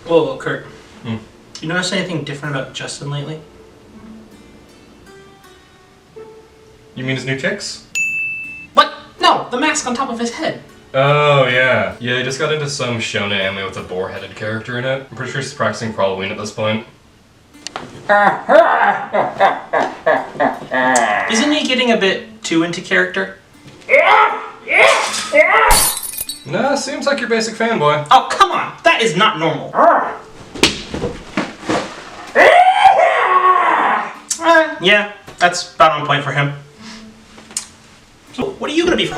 Whoa, Kurt. You notice anything different about Justin lately? You mean his new kicks? What? No, the mask on top of his head. Oh, yeah. Yeah, he just got into some shonen anime with a boar-headed character in it. I'm pretty sure he's practicing for Halloween at this point. Isn't he getting a bit too into character? Nah, seems like your basic fanboy. Oh, come on! That is not normal. Yeah, that's about on point for him. So, what are you gonna be for?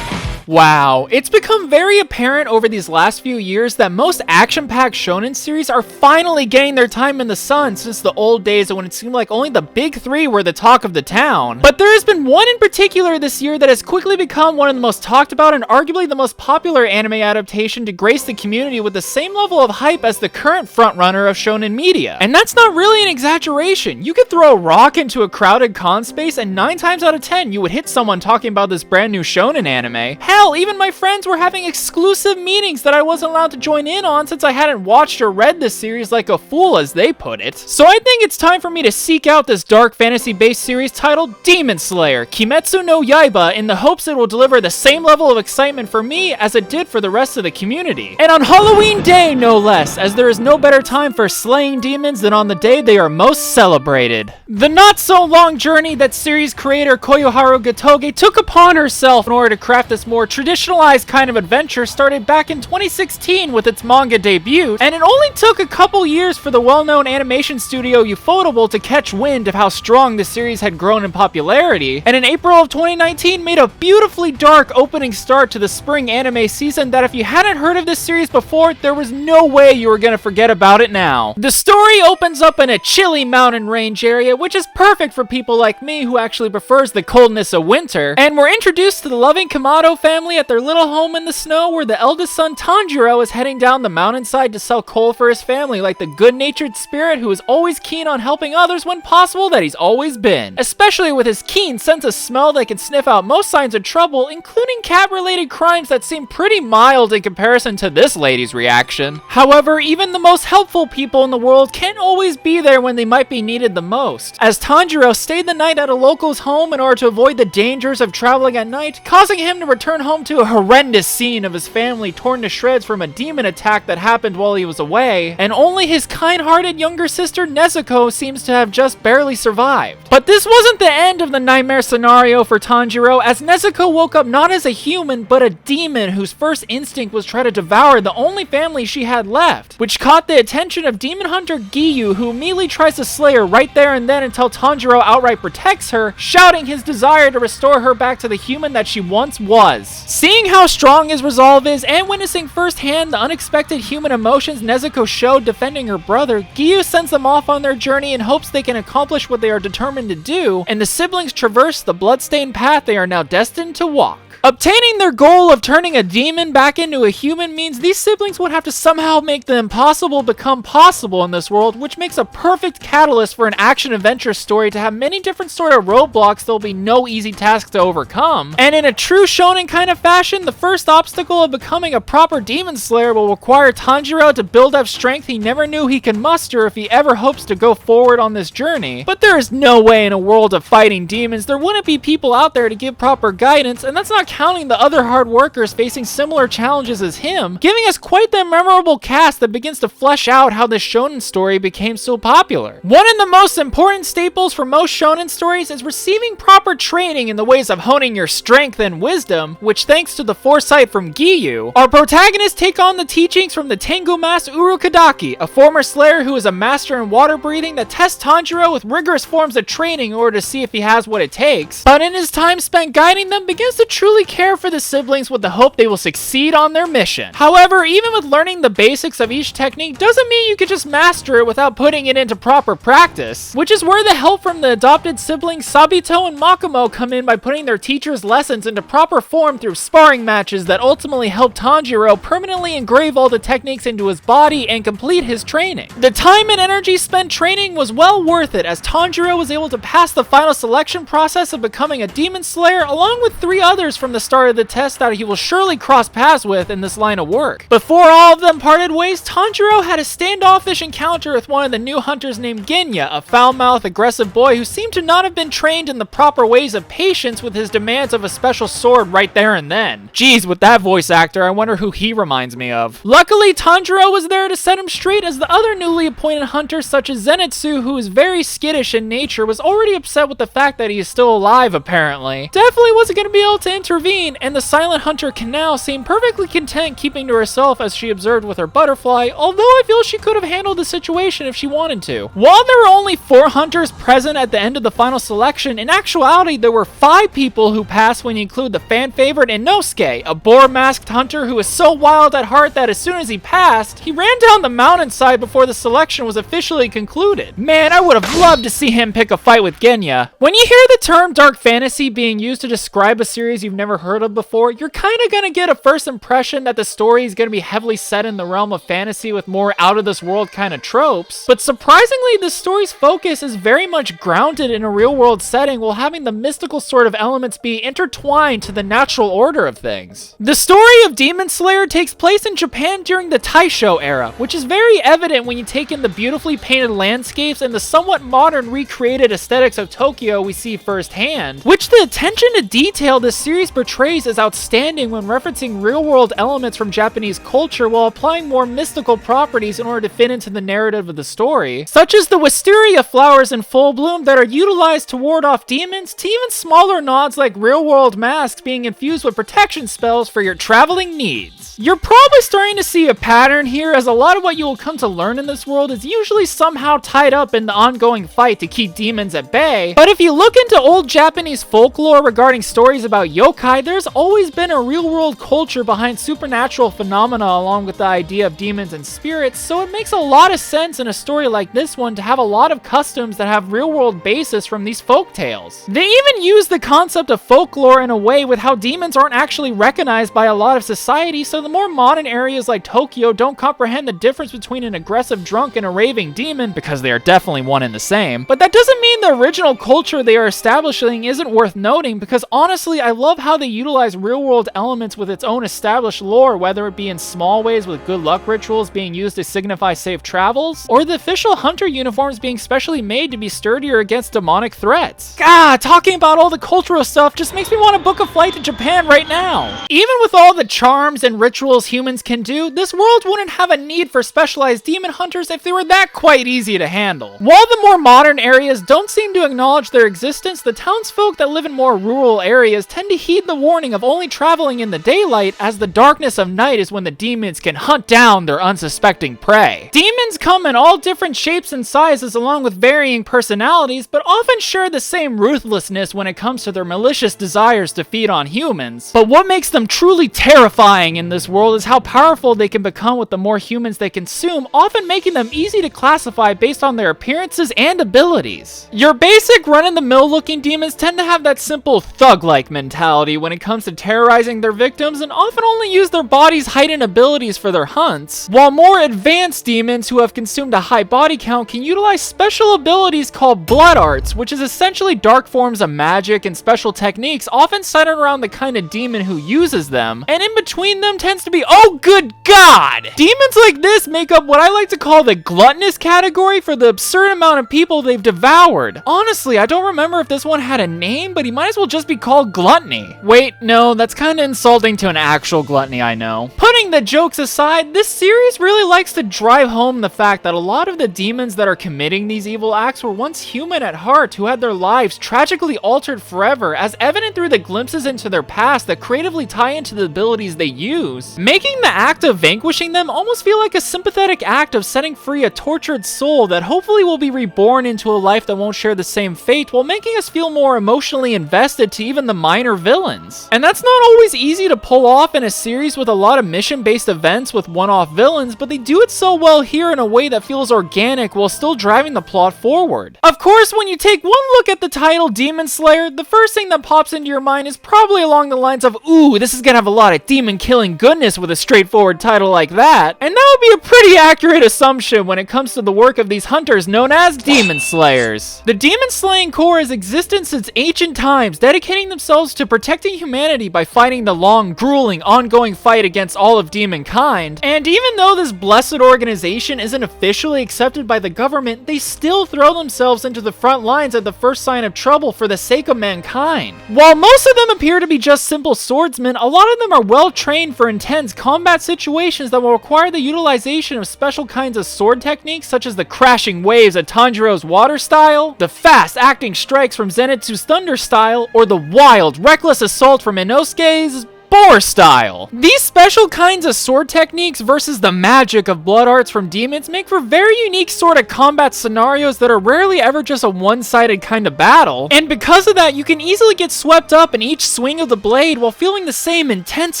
Wow, it's become very apparent over these last few years that most action-packed shonen series are finally getting their time in the sun since the old days when it seemed like only the big three were the talk of the town. But there has been one in particular this year that has quickly become one of the most talked about and arguably the most popular anime adaptation to grace the community with the same level of hype as the current frontrunner of shonen media. And that's not really an exaggeration. You could throw a rock into a crowded con space and 9 times out of 10 you would hit someone talking about this brand new shonen anime. Hell, even my friends were having exclusive meetings that I wasn't allowed to join in on since I hadn't watched or read this series like a fool, as they put it. So I think it's time for me to seek out this dark fantasy-based series titled Demon Slayer, Kimetsu no Yaiba, in the hopes it will deliver the same level of excitement for me as it did for the rest of the community. And on Halloween Day, no less, as there is no better time for slaying demons than on the day they are most celebrated. The not-so-long journey that series creator Koyoharu Gatoge took upon herself in order to craft this more traditionalized kind of adventure started back in 2016 with its manga debut, and it only took a couple years for the well-known animation studio Ufotable to catch wind of how strong the series had grown in popularity, and in April of 2019 made a beautifully dark opening start to the spring anime season that if you hadn't heard of this series before, there was no way you were gonna forget about it now. The story opens up in a chilly mountain range area, which is perfect for people like me who actually prefers the coldness of winter, and we're introduced to the loving Kamado family at their little home in the snow where the eldest son Tanjiro is heading down the mountainside to sell coal for his family like the good-natured spirit who is always keen on helping others when possible that he's always been. Especially with his keen sense of smell that can sniff out most signs of trouble, including cat-related crimes that seem pretty mild in comparison to this lady's reaction. However, even the most helpful people in the world can't always be there when they might be needed the most, as Tanjiro stayed the night at a local's home in order to avoid the dangers of traveling at night, causing him to return home to a horrendous scene of his family torn to shreds from a demon attack that happened while he was away, and only his kind-hearted younger sister Nezuko seems to have just barely survived. But this wasn't the end of the nightmare scenario for Tanjiro, as Nezuko woke up not as a human, but a demon whose first instinct was try to devour the only family she had left, which caught the attention of demon hunter Giyu, who immediately tries to slay her right there and then until Tanjiro outright protects her, shouting his desire to restore her back to the human that she once was. Seeing how strong his resolve is, and witnessing firsthand the unexpected human emotions Nezuko showed defending her brother, Giyu sends them off on their journey in hopes they can accomplish what they are determined to do, and the siblings traverse the bloodstained path they are now destined to walk. Obtaining their goal of turning a demon back into a human means these siblings would have to somehow make the impossible become possible in this world, which makes a perfect catalyst for an action-adventure story to have many different sort of roadblocks that will be no easy task to overcome. And in a true shonen kind of fashion, the first obstacle of becoming a proper demon slayer will require Tanjiro to build up strength he never knew he could muster if he ever hopes to go forward on this journey. But there is no way in a world of fighting demons there wouldn't be people out there to give proper guidance, and that's not counting the other hard workers facing similar challenges as him, giving us quite the memorable cast that begins to flesh out how this shonen story became so popular. One of the most important staples for most shonen stories is receiving proper training in the ways of honing your strength and wisdom, which thanks to the foresight from Giyu, our protagonists take on the teachings from the Tengu Master Urukadaki, a former slayer who is a master in water breathing that tests Tanjiro with rigorous forms of training in order to see if he has what it takes, but in his time spent guiding them begins to truly care for the siblings with the hope they will succeed on their mission. However, even with learning the basics of each technique doesn't mean you could just master it without putting it into proper practice, which is where the help from the adopted siblings Sabito and Makomo come in by putting their teacher's lessons into proper form through through sparring matches that ultimately helped Tanjiro permanently engrave all the techniques into his body and complete his training. The time and energy spent training was well worth it, as Tanjiro was able to pass the final selection process of becoming a Demon Slayer along with 3 others from the start of the test that he will surely cross paths with in this line of work. Before all of them parted ways, Tanjiro had a standoffish encounter with one of the new hunters named Genya, a foul-mouthed, aggressive boy who seemed to not have been trained in the proper ways of patience with his demands of a special sword right there and then. Geez, with that voice actor, I wonder who he reminds me of. Luckily, Tanjiro was there to set him straight, as the other newly appointed hunters such as Zenitsu, who is very skittish in nature, was already upset with the fact that he is still alive apparently. Definitely wasn't going to be able to intervene, and the silent hunter Kanao seemed perfectly content keeping to herself as she observed with her butterfly, although I feel she could have handled the situation if she wanted to. While there were only 4 hunters present at the end of the final selection, in actuality there were 5 people who passed when you include the fan favorite Inosuke, a boar-masked hunter who is so wild at heart that as soon as he passed, he ran down the mountainside before the selection was officially concluded. Man, I would have loved to see him pick a fight with Genya. When you hear the term dark fantasy being used to describe a series you've never heard of before, you're kinda gonna get a first impression that the story is gonna be heavily set in the realm of fantasy with more out-of-this-world kind of tropes. But surprisingly, the story's focus is very much grounded in a real-world setting while having the mystical sort of elements be intertwined to the natural order of things. The story of Demon Slayer takes place in Japan during the Taisho era, which is very evident when you take in the beautifully painted landscapes and the somewhat modern recreated aesthetics of Tokyo we see firsthand, which the attention to detail this series portrays is outstanding when referencing real-world elements from Japanese culture while applying more mystical properties in order to fit into the narrative of the story, such as the wisteria flowers in full bloom that are utilized to ward off demons, to even smaller nods like real-world masks being infused with protection spells for your traveling needs. You're probably starting to see a pattern here, as a lot of what you will come to learn in this world is usually somehow tied up in the ongoing fight to keep demons at bay, but if you look into old Japanese folklore regarding stories about yokai, there's always been a real-world culture behind supernatural phenomena along with the idea of demons and spirits, so it makes a lot of sense in a story like this one to have a lot of customs that have real-world basis from these folk tales. They even use the concept of folklore in a way with how demons aren't actually recognized by a lot of society, so the more modern areas like Tokyo don't comprehend the difference between an aggressive drunk and a raving demon, because they are definitely one and the same. But that doesn't mean the original culture they are establishing isn't worth noting, because honestly, I love how they utilize real-world elements with its own established lore, whether it be in small ways with good luck rituals being used to signify safe travels, or the official hunter uniforms being specially made to be sturdier against demonic threats. God, talking about all the cultural stuff just makes me want to book a flight to Japan right now. Even with all the charms and rituals humans can do, this world wouldn't have a need for specialized demon hunters if they were that quite easy to handle. While the more modern areas don't seem to acknowledge their existence, the townsfolk that live in more rural areas tend to heed the warning of only traveling in the daylight, as the darkness of night is when the demons can hunt down their unsuspecting prey. Demons come in all different shapes and sizes along with varying personalities, but often share the same ruthlessness when it comes to their malicious desires to feed on humans. But what makes them truly terrifying in this world is how powerful they can become with the more humans they consume, often making them easy to classify based on their appearances and abilities. Your basic run-in-the-mill looking demons tend to have that simple thug-like mentality when it comes to terrorizing their victims, and often only use their body's heightened abilities for their hunts, while more advanced demons who have consumed a high body count can utilize special abilities called blood arts, which is essentially dark forms of magic and special techniques often centered around the kind of demon who uses them, and in between them tends to be, oh good god! Demons like this make up what I like to call the gluttonous category for the absurd amount of people they've devoured. Honestly, I don't remember if this one had a name, but he might as well just be called Gluttony. Wait, no, that's kinda insulting to an actual gluttony, I know. Putting the jokes aside, this series really likes to drive home the fact that a lot of the demons that are committing these evil acts were once human at heart who had their lives tragically altered forever, as evident through the glimpses into their past that creatively tie into the abilities they use, making the act of vanquishing them almost feel like a sympathetic act of setting free a tortured soul that hopefully will be reborn into a life that won't share the same fate, while making us feel more emotionally invested to even the minor villains. And that's not always easy to pull off in a series with a lot of mission-based events with one-off villains, but they do it so well here in a way that feels organic while still driving the plot forward. Of course, when you take one look at the title Demon Slayer, the first thing that pops into your mind is probably along the lines of, ooh, this is gonna have a lot of demon-killing goodness with a straightforward title like that. And that would be a pretty accurate assumption when it comes to the work of these hunters known as Demon Slayers. The Demon Slaying Corps has existed since ancient times, dedicating themselves to protecting humanity by fighting the long, grueling, ongoing fight against all of demonkind. And even though this blessed organization isn't officially accepted by the government, they still throw themselves into the front lines at the first sign of trouble for the sake of mankind. While most of them appear to be just simple swordsmen, a lot of them are well trained for intense combat situations that will require the utilization of special kinds of sword techniques such as the crashing waves of Tanjiro's water style, the fast acting strikes from Zenitsu's thunder style, or the wild, reckless assault from Inosuke's boar style. These special kinds of sword techniques versus the magic of blood arts from demons make for very unique sort of combat scenarios that are rarely ever just a one-sided kind of battle, and because of that you can easily get swept up in each swing of the blade while feeling the same intense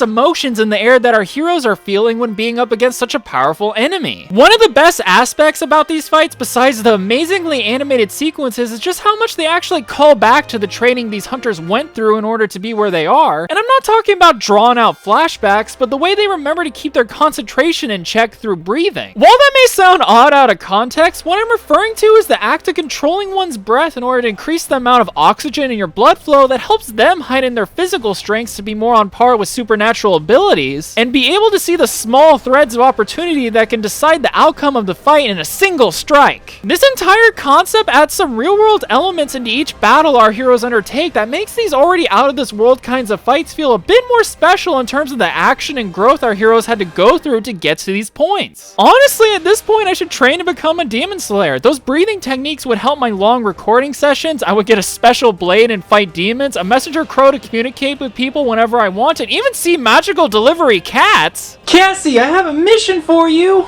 emotions in the air that our heroes are feeling when being up against such a powerful enemy. One of the best aspects about these fights, besides the amazingly animated sequences, is just how much they actually call back to the training these hunters went through in order to be where they are, and I'm not talking about drawn out flashbacks, but the way they remember to keep their concentration in check through breathing. While that may sound odd out of context, what I'm referring to is the act of controlling one's breath in order to increase the amount of oxygen in your blood flow that helps them heighten their physical strengths to be more on par with supernatural abilities, and be able to see the small threads of opportunity that can decide the outcome of the fight in a single strike. This entire concept adds some real-world elements into each battle our heroes undertake that makes these already out-of-this-world kinds of fights feel a bit more special in terms of the action and growth our heroes had to go through to get to these points. Honestly, at this point, I should train to become a Demon Slayer. Those breathing techniques would help my long recording sessions. I would get a special blade and fight demons, a messenger crow to communicate with people whenever I want, and even see magical delivery cats. Cassie, I have a mission for you!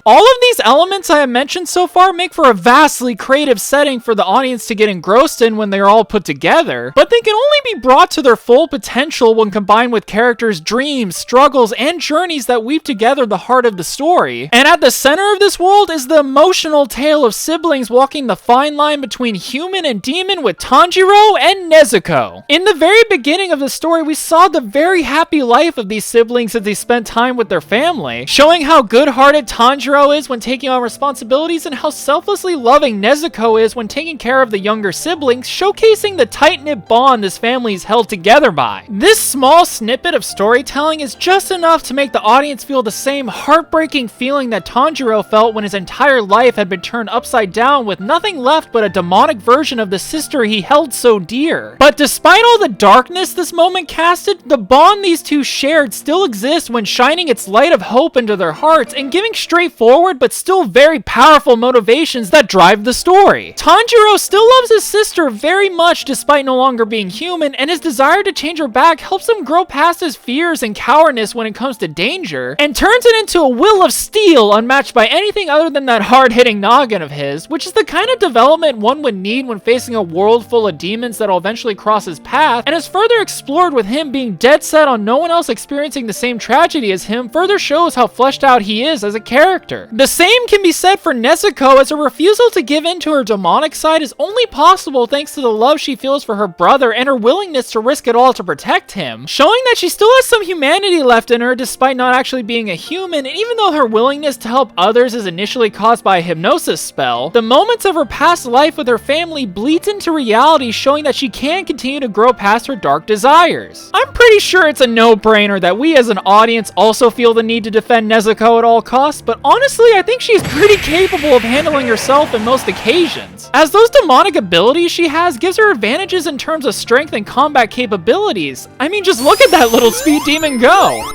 All of these elements I have mentioned so far make for a vastly creative setting for the audience to get engrossed in when they're all put together, but they can only be brought to their full potential when combined with characters' dreams, struggles, and journeys that weave together the heart of the story. And at the center of this world is the emotional tale of siblings walking the fine line between human and demon with Tanjiro and Nezuko. In the very beginning of the story, we saw the very happy life of these siblings as they spent time with their family, showing how good-hearted Tanjiro is when taking on responsibilities and how selflessly loving Nezuko is when taking care of the younger siblings, showcasing the tight-knit bond this family is held together by. This small snippet of storytelling is just enough to make the audience feel the same heartbreaking feeling that Tanjiro felt when his entire life had been turned upside down with nothing left but a demonic version of the sister he held so dear. But despite all the darkness this moment casted, the bond these two shared still exists when shining its light of hope into their hearts and giving straightforward but still very powerful motivations that drive the story. Tanjiro still loves his sister very much despite no longer being human, and his desire to change her back helps him grow past his fears and cowardice when it comes to danger, and turns it into a will of steel unmatched by anything other than that hard-hitting noggin of his, which is the kind of development one would need when facing a world full of demons that will eventually cross his path, and is further explored with him being dead set on no one else experiencing the same tragedy as him. Further shows how fleshed out he is as a character. The same can be said for Nezuko, as her refusal to give in to her demonic side is only possible thanks to the love she feels for her brother and her willingness to risk it all to protect him, showing that she still has some humanity left in her despite not actually being a human. And even though her willingness to help others is initially caused by a hypnosis spell, the moments of her past life with her family bleeds into reality, showing that she can continue to grow past her dark desires. I'm pretty sure it's a no-brainer that we as an audience also feel the need to defend Nezuko at all costs, but honestly, I think she's pretty capable of handling herself in most occasions, as those demonic abilities she has gives her advantages in terms of strength and combat capabilities. I mean, just look at that little speed demon go!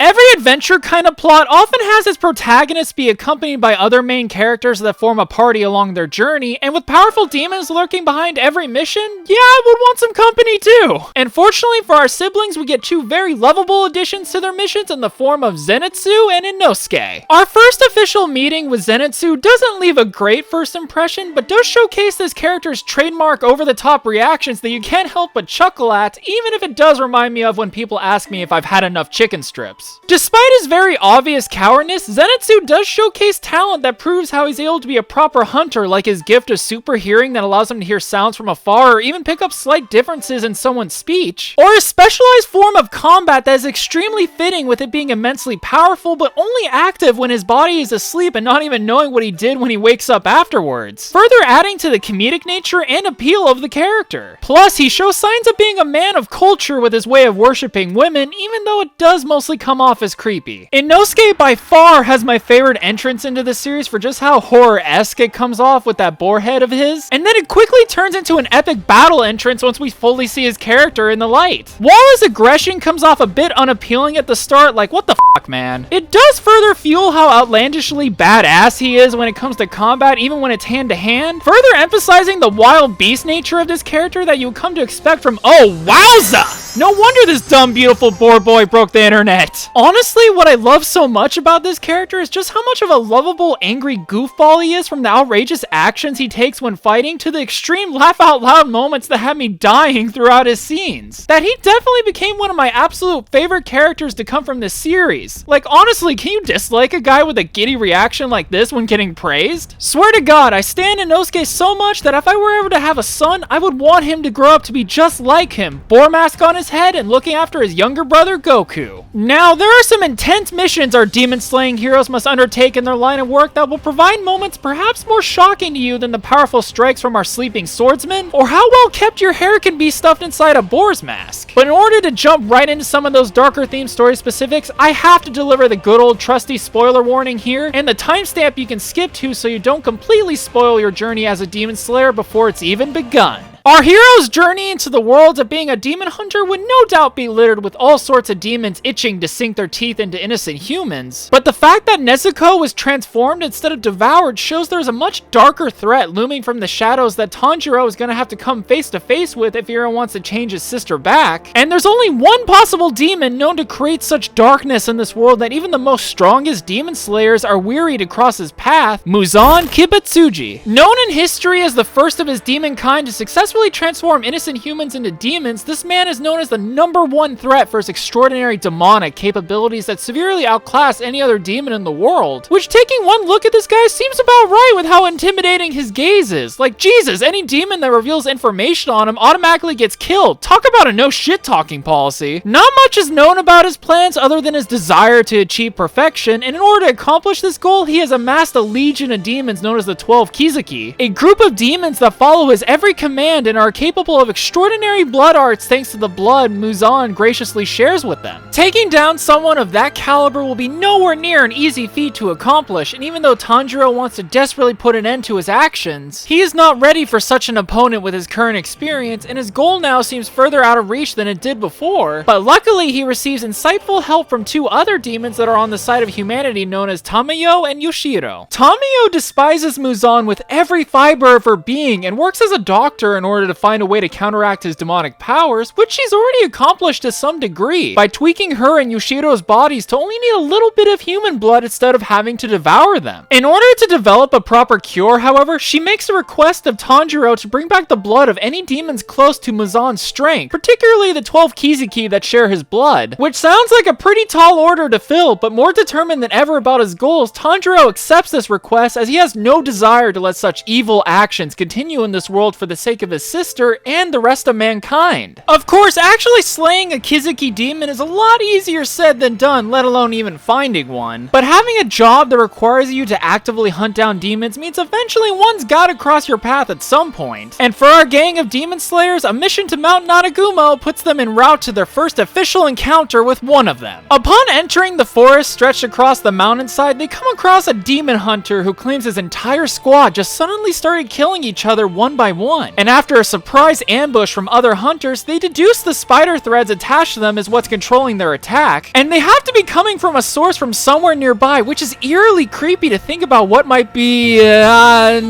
Every adventure kind of plot often has its protagonist be accompanied by other main characters that form a party along their journey, and with powerful demons lurking behind every mission, yeah, I would want some company too. And fortunately for our siblings, we get two very lovable additions to their missions in the form of Zenitsu and Inosuke. Our first official meeting with Zenitsu doesn't leave a great first impression, but does showcase this character's trademark over-the-top reactions that you can't help but chuckle at, even if it does remind me of when people ask me if I've had enough chicken strips. words. Despite his very obvious cowardness, Zenitsu does showcase talent that proves how he's able to be a proper hunter, like his gift of super hearing that allows him to hear sounds from afar or even pick up slight differences in someone's speech, or a specialized form of combat that is extremely fitting with it being immensely powerful but only active when his body is asleep and not even knowing what he did when he wakes up afterwards, further adding to the comedic nature and appeal of the character. Plus, he shows signs of being a man of culture with his way of worshipping women, even though it does mostly come off as creepy. Inosuke by far has my favorite entrance into the series for just how horror-esque it comes off with that boar head of his, and then it quickly turns into an epic battle entrance once we fully see his character in the light. While his aggression comes off a bit unappealing at the start, like what the fuck, man, it does further fuel how outlandishly badass he is when it comes to combat, even when it's hand to hand, further emphasizing the wild beast nature of this character that you would come to expect from, oh wowza! No wonder this dumb beautiful boar boy broke the internet. Honestly, what I love so much about this character is just how much of a lovable, angry goofball he is, from the outrageous actions he takes when fighting to the extreme laugh out loud moments that had me dying throughout his scenes. That he definitely became one of my absolute favorite characters to come from this series. Like honestly, can you dislike a guy with a giddy reaction like this when getting praised? Swear to God, I stand Inosuke so much that if I were ever to have a son, I would want him to grow up to be just like him, boar mask on his head and looking after his younger brother Goku. Now, there are some intense missions our demon-slaying heroes must undertake in their line of work that will provide moments perhaps more shocking to you than the powerful strikes from our sleeping swordsman, or how well kept your hair can be stuffed inside a boar's mask. But in order to jump right into some of those darker themed story specifics, I have to deliver the good old trusty spoiler warning here, and the timestamp you can skip to so you don't completely spoil your journey as a demon slayer before it's even begun. Our hero's journey into the world of being a demon hunter would no doubt be littered with all sorts of demons itching to sink their teeth into innocent humans, but the fact that Nezuko was transformed instead of devoured shows there's a much darker threat looming from the shadows that Tanjiro is going to have to come face to face with if Ira wants to change his sister back, and there's only one possible demon known to create such darkness in this world that even the most strongest demon slayers are weary to cross his path: Muzan Kibutsuji. Known in history as the first of his demon kind to successfully transform innocent humans into demons, this man is known as the #1 threat for his extraordinary demonic capabilities that severely outclass any other demon in the world. Which, taking one look at this guy, seems about right with how intimidating his gaze is. Like, Jesus, any demon that reveals information on him automatically gets killed. Talk about a no shit talking policy. Not much is known about his plans other than his desire to achieve perfection, and in order to accomplish this goal, he has amassed a legion of demons known as the 12 Kizuki, a group of demons that follow his every command and are capable of extraordinary blood arts thanks to the blood Muzan graciously shares with them. Taking down someone of that caliber will be nowhere near an easy feat to accomplish, and even though Tanjiro wants to desperately put an end to his actions, he is not ready for such an opponent with his current experience, and his goal now seems further out of reach than it did before. But luckily, he receives insightful help from two other demons that are on the side of humanity known as Tamayo and Yoshiro. Tamayo despises Muzan with every fiber of her being and works as a doctor in order to find a way to counteract his demonic powers, which she's already accomplished to some degree, by tweaking her and Yoshiro's bodies to only need a little bit of human blood instead of having to devour them. In order to develop a proper cure, however, she makes a request of Tanjiro to bring back the blood of any demons close to Muzan's strength, particularly the 12 Kizuki that share his blood, which sounds like a pretty tall order to fill, but more determined than ever about his goals, Tanjiro accepts this request as he has no desire to let such evil actions continue in this world for the sake of his sister and the rest of mankind. Of course, actually slaying a Kizuki demon is a lot easier said than done, let alone even finding one. But having a job that requires you to actively hunt down demons means eventually one's gotta cross your path at some point. And for our gang of demon slayers, a mission to Mount Nanagumo puts them en route to their first official encounter with one of them. Upon entering the forest stretched across the mountainside, they come across a demon hunter who claims his entire squad just suddenly started killing each other one by one. And after a surprise ambush from other hunters, they deduce the spider threads attached to them is what's controlling their attack, and they have to be coming from a source from somewhere nearby, which is eerily creepy to think about what might be,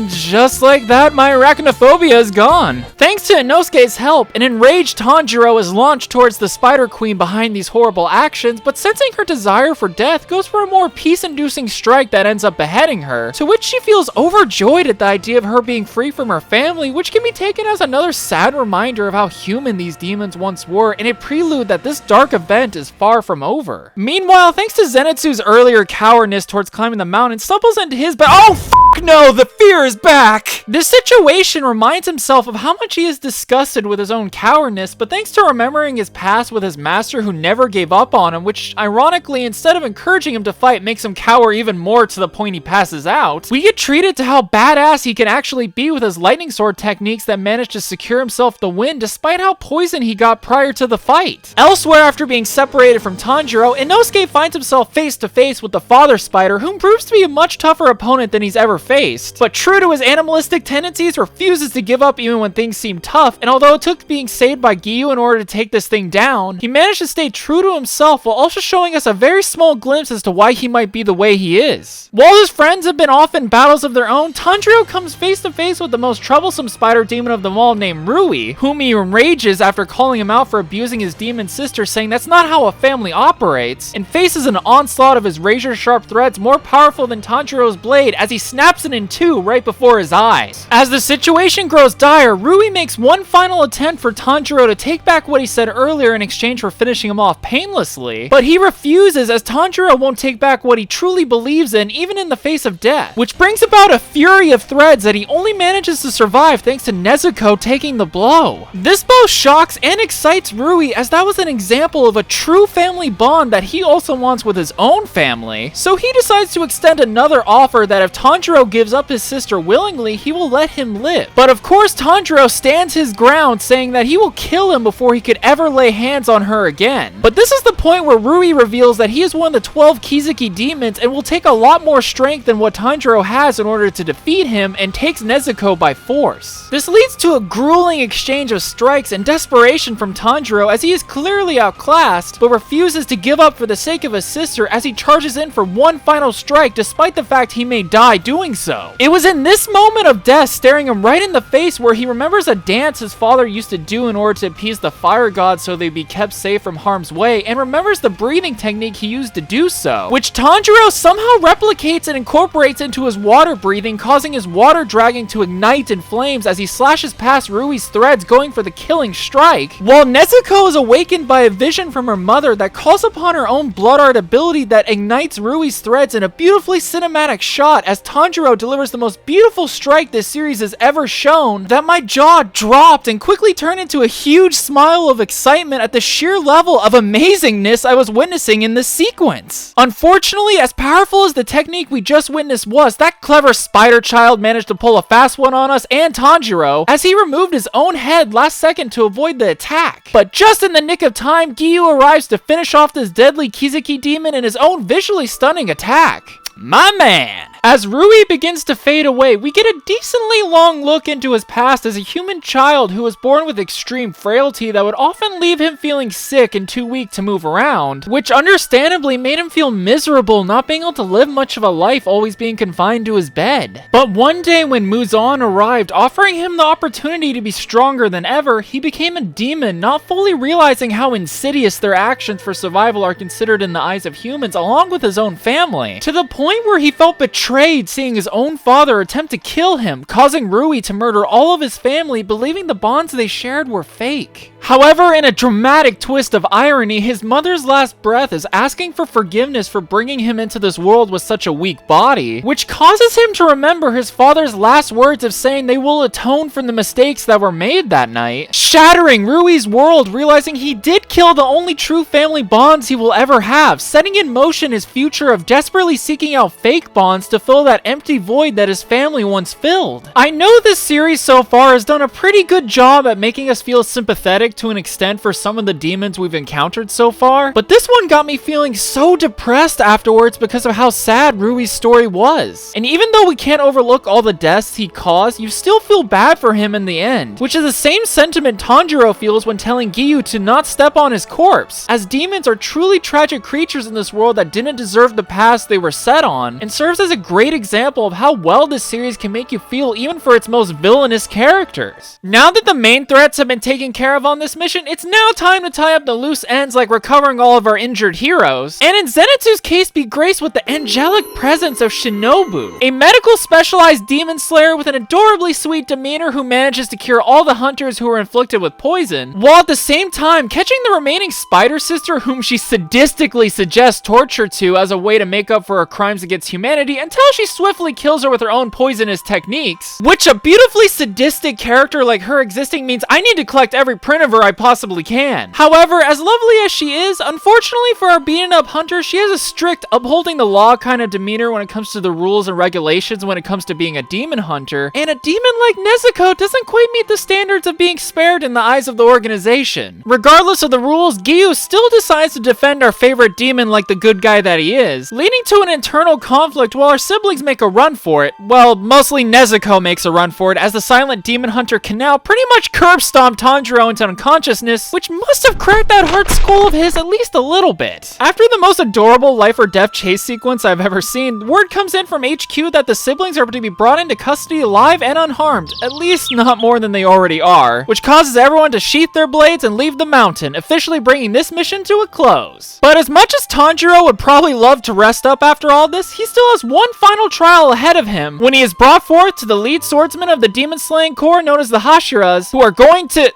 just like that, my arachnophobia is gone. Thanks to Inosuke's help, an enraged Tanjiro is launched towards the spider queen behind these horrible actions, but sensing her desire for death, goes for a more peace-inducing strike that ends up beheading her, to which she feels overjoyed at the idea of her being free from her family, which can be taken as another sad reminder of how human these demons once were, and a prelude that this dark event is far from over. Meanwhile, thanks to Zenitsu's earlier cowardness towards climbing the mountain, stumbles into his oh f**k no, the fear is back! This situation reminds himself of how much he is disgusted with his own cowardness, but thanks to remembering his past with his master who never gave up on him, which ironically, instead of encouraging him to fight, makes him cower even more to the point he passes out, we get treated to how badass he can actually be with his lightning sword techniques that manage to secure himself the win despite how poisoned he got prior to the fight. Elsewhere, after being separated from Tanjiro, Inosuke finds himself face to face with the father spider, whom proves to be a much tougher opponent than he's ever faced, but true to his animalistic tendencies, refuses to give up even when things seem tough, and although it took being saved by Giyu in order to take this thing down, he managed to stay true to himself while also showing us a very small glimpse as to why he might be the way he is. While his friends have been off in battles of their own, Tanjiro comes face to face with the most troublesome spider demon of them all named Rui, whom he enrages after calling him out for abusing his demon sister, saying that's not how a family operates, and faces an onslaught of his razor-sharp threads more powerful than Tanjiro's blade as he snaps it in two right before his eyes. As the situation grows dire, Rui makes one final attempt for Tanjiro to take back what he said earlier in exchange for finishing him off painlessly, but he refuses as Tanjiro won't take back what he truly believes in even in the face of death, which brings about a fury of threads that he only manages to survive thanks to Nezuko taking the blow. This both shocks and excites Rui as that was an example of a true family bond that he also wants with his own family, so he decides to extend another offer that if Tanjiro gives up his sister willingly, he will let him live. But of course Tanjiro stands his ground, saying that he will kill him before he could ever lay hands on her again. But this is the point where Rui reveals that he is one of the 12 Kizuki demons and will take a lot more strength than what Tanjiro has in order to defeat him, and takes Nezuko by force. This leads to a grueling exchange of strikes and desperation from Tanjiro as he is clearly outclassed, but refuses to give up for the sake of his sister as he charges in for one final strike despite the fact he may die doing so. It was in this moment of death staring him right in the face where he remembers a dance his father used to do in order to appease the fire gods so they'd be kept safe from harm's way, and remembers the breathing technique he used to do so, which Tanjiro somehow replicates and incorporates into his water breathing, causing his water dragon to ignite in flames as he slashes past Rui's threads going for the killing strike, while Nezuko is awakened by a vision from her mother that calls upon her own blood art ability that ignites Rui's threads in a beautifully cinematic shot as Tanjiro delivers the most beautiful strike this series has ever shown, that my jaw dropped and quickly turned into a huge smile of excitement at the sheer level of amazingness I was witnessing in this sequence. Unfortunately, as powerful as the technique we just witnessed was, that clever spider child managed to pull a fast one on us and Tanjiro as he removed his own head last second to avoid the attack. But just in the nick of time, Giyu arrives to finish off this deadly Kizuki demon in his own visually stunning attack. My man! As Rui begins to fade away, we get a decently long look into his past as a human child who was born with extreme frailty that would often leave him feeling sick and too weak to move around, which understandably made him feel miserable not being able to live much of a life, always being confined to his bed. But one day when Muzan arrived, offering him the opportunity to be stronger than ever, he became a demon, not fully realizing how insidious their actions for survival are considered in the eyes of humans, along with his own family, to the point where he felt betrayed seeing his own father attempt to kill him, causing Rui to murder all of his family, believing the bonds they shared were fake. However, in a dramatic twist of irony, his mother's last breath is asking for forgiveness for bringing him into this world with such a weak body, which causes him to remember his father's last words of saying they will atone for the mistakes that were made that night, shattering Rui's world, realizing he did kill the only true family bonds he will ever have, setting in motion his future of desperately seeking out fake bonds to fill that empty void that his family once filled. I know this series so far has done a pretty good job at making us feel sympathetic to an extent for some of the demons we've encountered so far, but this one got me feeling so depressed afterwards because of how sad Rui's story was. And even though we can't overlook all the deaths he caused, you still feel bad for him in the end, which is the same sentiment Tanjiro feels when telling Giyu to not step on his corpse, as demons are truly tragic creatures in this world that didn't deserve the paths they were set on, and serves as a great example of how well this series can make you feel even for its most villainous characters. Now that the main threats have been taken care of on this mission, it's now time to tie up the loose ends like recovering all of our injured heroes, and in Zenitsu's case be graced with the angelic presence of Shinobu, a medical specialized demon slayer with an adorably sweet demeanor who manages to cure all the hunters who are inflicted with poison, while at the same time catching the remaining spider sister whom she sadistically suggests torture to as a way to make up for her crimes against humanity until she swiftly kills her with her own poisonous techniques, which a beautifully sadistic character like her existing means I need to collect every print of her I possibly can. However, as lovely as she is, unfortunately for our beaten up hunter, she has a strict upholding the law kind of demeanor when it comes to the rules and regulations when it comes to being a demon hunter, and a demon like Nezuko doesn't quite meet the standards of being spared in the eyes of the organization. Regardless of the rules, Giyu still decides to defend our favorite demon like the good guy that he is, leading to an internal conflict while our siblings make a run for it. Well, mostly Nezuko makes a run for it, as the silent demon hunter can now pretty much curb stomp Tanjiro into unconsciousness, which must have cracked that heart skull of his at least a little bit. After the most adorable life or death chase sequence I've ever seen, word comes in from HQ that the siblings are to be brought into custody alive and unharmed, at least not more than they already are, which causes everyone to sheath their blades and leave the mountain, officially bringing this mission to a close. But as much as Tanjiro would probably love to rest up after all this, he still has one final trial ahead of him when he is brought forth to the lead swordsman of the demon slaying corps known as the Hashiras, who are going to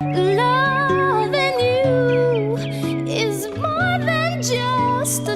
Loving you is more than just a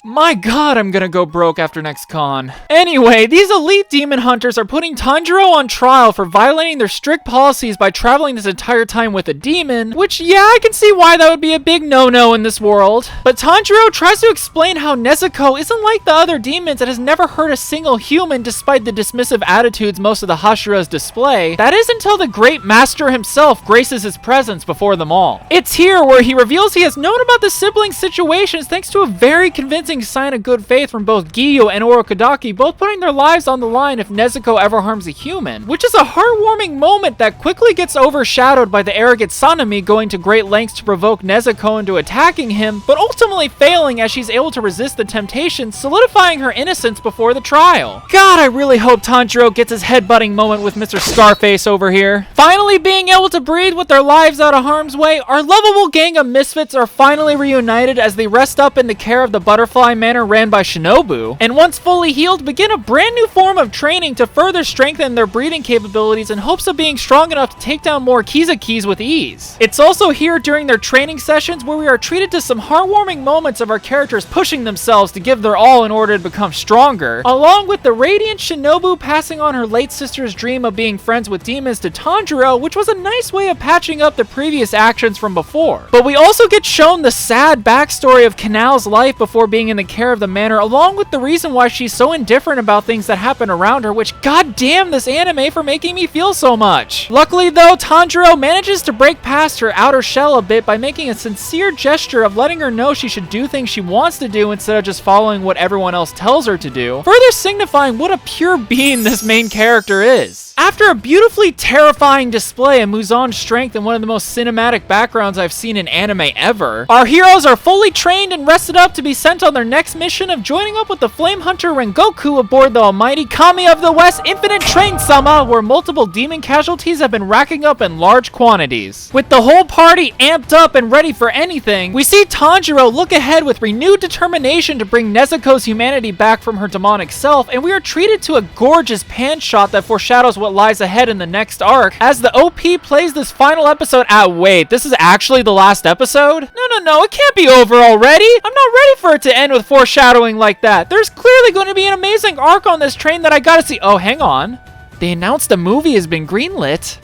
My god, I'm gonna go broke after next con. Anyway, these elite demon hunters are putting Tanjiro on trial for violating their strict policies by traveling this entire time with a demon, which, yeah, I can see why that would be a big no-no in this world. But Tanjiro tries to explain how Nezuko isn't like the other demons and has never hurt a single human despite the dismissive attitudes most of the Hashiras display. That is until the great master himself graces his presence before them all. It's here where he reveals he has known about the sibling situations thanks to a very convincing sign of good faith from both Giyu and Orokodaki, both putting their lives on the line if Nezuko ever harms a human, which is a heartwarming moment that quickly gets overshadowed by the arrogant Sanemi going to great lengths to provoke Nezuko into attacking him, but ultimately failing as she's able to resist the temptation, solidifying her innocence before the trial. God, I really hope Tanjiro gets his headbutting moment with Mr. Scarface over here. Finally being able to breathe with their lives out of harm's way, our lovable gang of misfits are finally reunited as they rest up in the care of the Butterfly Manor ran by Shinobu, and once fully healed, begin a brand new form of training to further strengthen their breathing capabilities in hopes of being strong enough to take down more Kizakis with ease. It's also here during their training sessions where we are treated to some heartwarming moments of our characters pushing themselves to give their all in order to become stronger, along with the radiant Shinobu passing on her late sister's dream of being friends with demons to Tanjiro, which was a nice way of patching up the previous actions from before. But we also get shown the sad backstory of Kanal's life before being in the care of the manor, along with the reason why she's so indifferent about things that happen around her, which goddamn this anime for making me feel so much. Luckily though, Tanjiro manages to break past her outer shell a bit by making a sincere gesture of letting her know she should do things she wants to do instead of just following what everyone else tells her to do, further signifying what a pure being this main character is. After a beautifully terrifying display of Muzan's strength in one of the most cinematic backgrounds I've seen in anime ever, our heroes are fully trained and rested up to be sent on their next mission of joining up with the Flame Hunter Rengoku aboard the almighty Kami of the West Infinite Train Sama, where multiple demon casualties have been racking up in large quantities. With the whole party amped up and ready for anything, we see Tanjiro look ahead with renewed determination to bring Nezuko's humanity back from her demonic self, and we are treated to a gorgeous pan shot that foreshadows what lies ahead in the next arc as the OP plays this final episode. Wait, this is actually the last episode? No, it can't be over already. I'm not ready for it to end with foreshadowing like that. There's clearly going to be an amazing arc on this train that I gotta see. Oh, hang on. They announced a movie has been greenlit.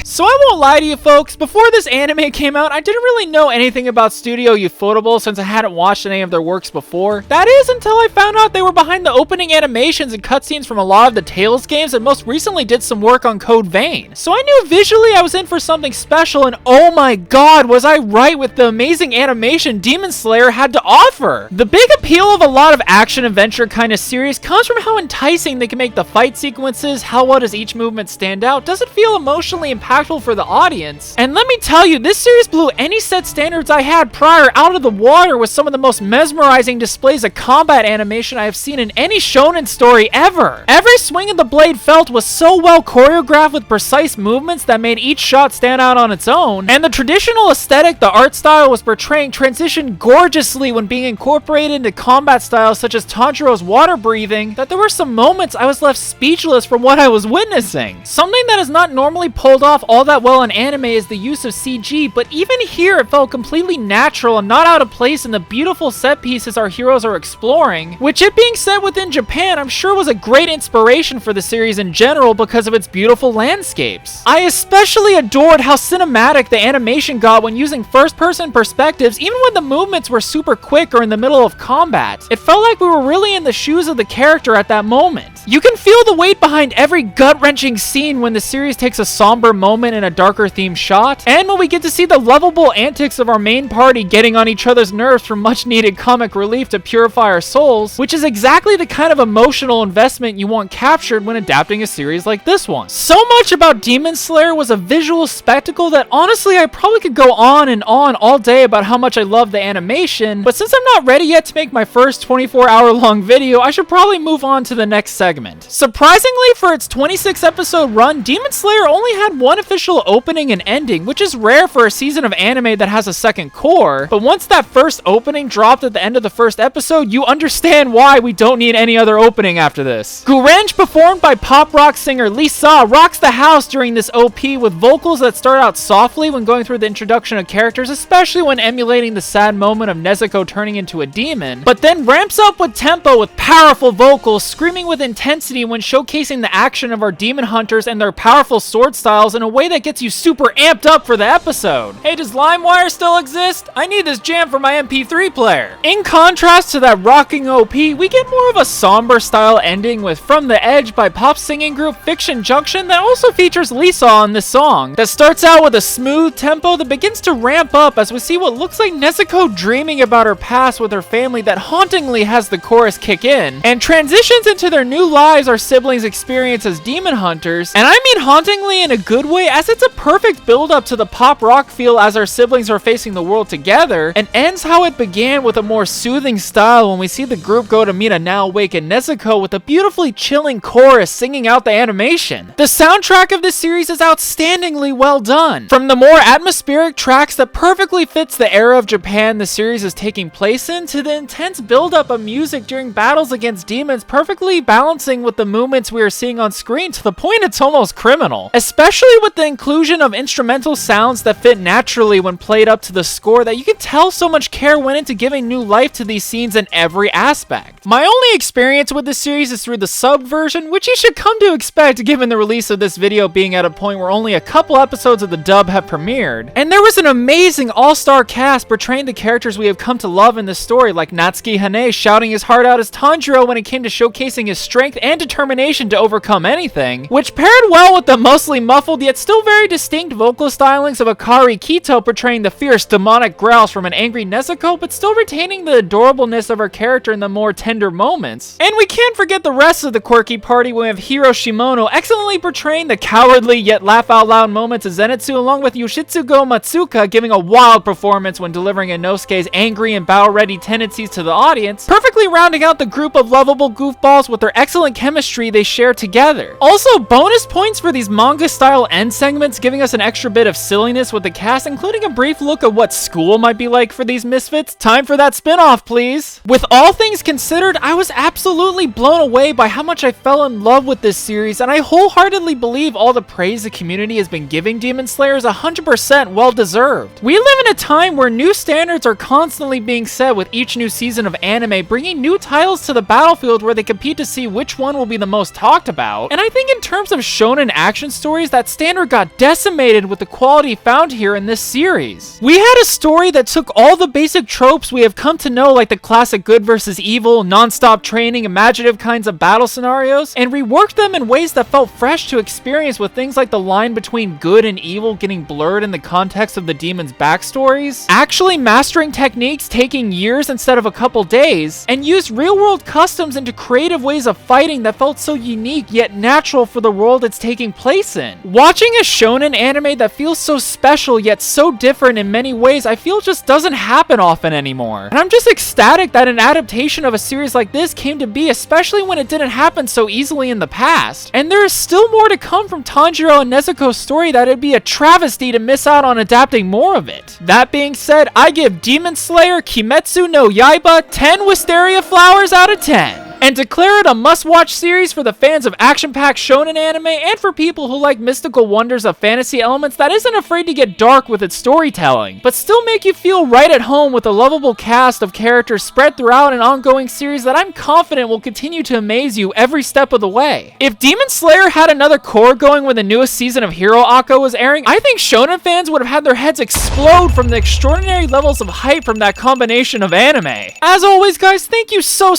So I won't lie to you folks, before this anime came out, I didn't really know anything about Studio Ufotable since I hadn't watched any of their works before. That is until I found out they were behind the opening animations and cutscenes from a lot of the Tales games and most recently did some work on Code Vein. So I knew visually I was in for something special, and oh my god, was I right with the amazing animation Demon Slayer had to offer. The big appeal of a lot of action-adventure kind of series comes from how enticing they can make the fight sequences, how well does each movement stand out, does it feel emotionally impactful impactful for the audience. And let me tell you, this series blew any set standards I had prior out of the water with some of the most mesmerizing displays of combat animation I have seen in any shonen story ever. Every swing of the blade felt was so well choreographed with precise movements that made each shot stand out on its own, and the traditional aesthetic the art style was portraying transitioned gorgeously when being incorporated into combat styles such as Tanjiro's water breathing, that there were some moments I was left speechless from what I was witnessing. Something that is not normally pulled off all that well in anime is the use of CG, but even here it felt completely natural and not out of place in the beautiful set pieces our heroes are exploring, which, it being set within Japan, I'm sure was a great inspiration for the series in general because of its beautiful landscapes. I especially adored how cinematic the animation got when using first-person perspectives, even when the movements were super quick or in the middle of combat. It felt like we were really in the shoes of the character at that moment. You can feel the weight behind every gut-wrenching scene when the series takes a somber moment in a darker themed shot, and when we get to see the lovable antics of our main party getting on each other's nerves for much needed comic relief to purify our souls, which is exactly the kind of emotional investment you want captured when adapting a series like this one. So much about Demon Slayer was a visual spectacle that honestly I probably could go on and on all day about how much I love the animation, but since I'm not ready yet to make my first 24-hour long video, I should probably move on to the next segment. Surprisingly, for its 26 episode run, Demon Slayer only had one official opening and ending, which is rare for a season of anime that has a second core, but once that first opening dropped at the end of the first episode, you understand why we don't need any other opening after this. Gurange, performed by pop rock singer Lisa, rocks the house during this OP with vocals that start out softly when going through the introduction of characters, especially when emulating the sad moment of Nezuko turning into a demon, but then ramps up with tempo with powerful vocals, screaming with intensity when showcasing the action of our demon hunters and their powerful sword styles in a way that gets you super amped up for the episode. Hey, does LimeWire still exist? I need this jam for my MP3 player. In contrast to that rocking OP, we get more of a somber style ending with From the Edge by pop singing group Fiction Junction that also features Lisa on this song, that starts out with a smooth tempo that begins to ramp up as we see what looks like Nezuko dreaming about her past with her family that hauntingly has the chorus kick in, and transitions into their new lives our siblings experience as demon hunters, and I mean hauntingly in a good way, as it's a perfect build up to the pop rock feel as our siblings are facing the world together, and ends how it began with a more soothing style when we see the group go to meet a now awakened Nezuko with a beautifully chilling chorus singing out the animation. The soundtrack of this series is outstandingly well done. From the more atmospheric tracks that perfectly fits the era of Japan the series is taking place in, to the intense build-up of music during battles against demons, perfectly balancing with the movements we are seeing on screen to the point it's almost criminal. Especially with the inclusion of instrumental sounds that fit naturally when played up to the score, that you can tell so much care went into giving new life to these scenes in every aspect. My only experience with this series is through the sub version, which you should come to expect given the release of this video being at a point where only a couple episodes of the dub have premiered. And there was an amazing all-star cast portraying the characters we have come to love in this story, like Natsuki Hane shouting his heart out as Tanjiro when it came to showcasing his strength and determination to overcome anything, which paired well with the mostly muffled yet still very distinct vocal stylings of Akari Kito portraying the fierce demonic growls from an angry Nezuko, but still retaining the adorableness of her character in the more tender moments. And we can't forget the rest of the quirky party when we have Hiro Shimono excellently portraying the cowardly yet laugh out loud moments of Zenitsu, along with Yoshitsugu Matsuka giving a wild performance when delivering Inosuke's angry and battle-ready tendencies to the audience, perfectly rounding out the group of lovable goofballs with their excellent chemistry they share together. Also, bonus points for these manga-style end segments, giving us an extra bit of silliness with the cast, including a brief look at what school might be like for these misfits. Time for that spin-off, please. With all things considered, I was absolutely blown away by how much I fell in love with this series, and I wholeheartedly believe all the praise the community has been giving Demon Slayer is 100% well-deserved. We live in a time where new standards are constantly being set with each new season of anime, bringing new titles to the battlefield where they compete to see which one will be the most talked about. And I think in terms of shonen action stories, that standard got decimated with the quality found here in this series. We had a story that took all the basic tropes we have come to know, like the classic good versus evil, non-stop training, imaginative kinds of battle scenarios, and reworked them in ways that felt fresh to experience, with things like the line between good and evil getting blurred in the context of the demons' backstories, actually mastering techniques taking years instead of a couple days, and used real-world customs into creative ways of fighting that felt so unique yet natural for the world it's taking place in. Watching a shonen anime that feels so special yet so different in many ways, I feel just doesn't happen often anymore. And I'm just ecstatic that an adaptation of a series like this came to be, especially when it didn't happen so easily in the past. And there is still more to come from Tanjiro and Nezuko's story that it'd be a travesty to miss out on adapting more of it. That being said, I give Demon Slayer Kimetsu no Yaiba 10 wisteria flowers out of 10. And declare it a must-watch series for the fans of action-packed shonen anime and for people who like mystical wonders of fantasy elements that isn't afraid to get dark with its storytelling, but still make you feel right at home with a lovable cast of characters spread throughout an ongoing series that I'm confident will continue to amaze you every step of the way. If Demon Slayer had another core going when the newest season of Hero Aka was airing, I think shonen fans would have had their heads explode from the extraordinary levels of hype from that combination of anime. As always, guys, thank you so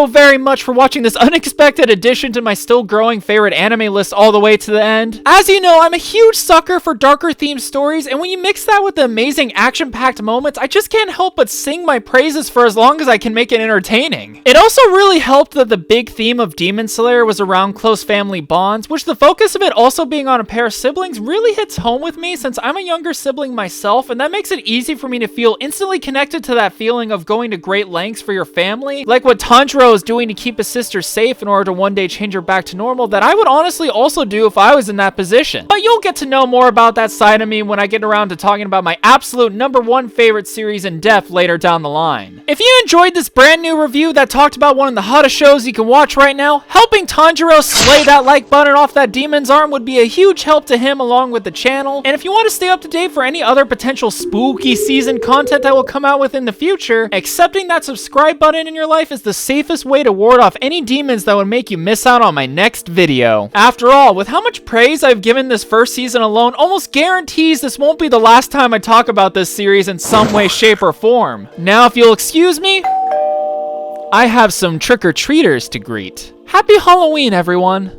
very much for watching this unexpected addition to my still growing favorite anime list all the way to the end. As you know, I'm a huge sucker for darker themed stories, and when you mix that with the amazing action-packed moments, I just can't help but sing my praises for as long as I can make it entertaining. It also really helped that the big theme of Demon Slayer was around close family bonds, which the focus of it also being on a pair of siblings really hits home with me since I'm a younger sibling myself, and that makes it easy for me to feel instantly connected to that feeling of going to great lengths for your family, like what Tanjiro is doing to keep his sister safe in order to one day change her back to normal, that I would honestly also do if I was in that position. But you'll get to know more about that side of me when I get around to talking about my absolute #1 favorite series in depth later down the line. If you enjoyed this brand new review that talked about one of the hottest shows you can watch right now, helping Tanjiro slay that like button off that demon's arm would be a huge help to him along with the channel. And if you want to stay up to date for any other potential spooky season content that will come out within the future, accepting that subscribe button in your life is the safest way to ward off any demons that would make you miss out on my next video. After all, with how much praise I've given this first season alone, almost guarantees this won't be the last time I talk about this series in some way, shape, or form. Now, if you'll excuse me, I have some trick-or-treaters to greet. Happy Halloween, everyone!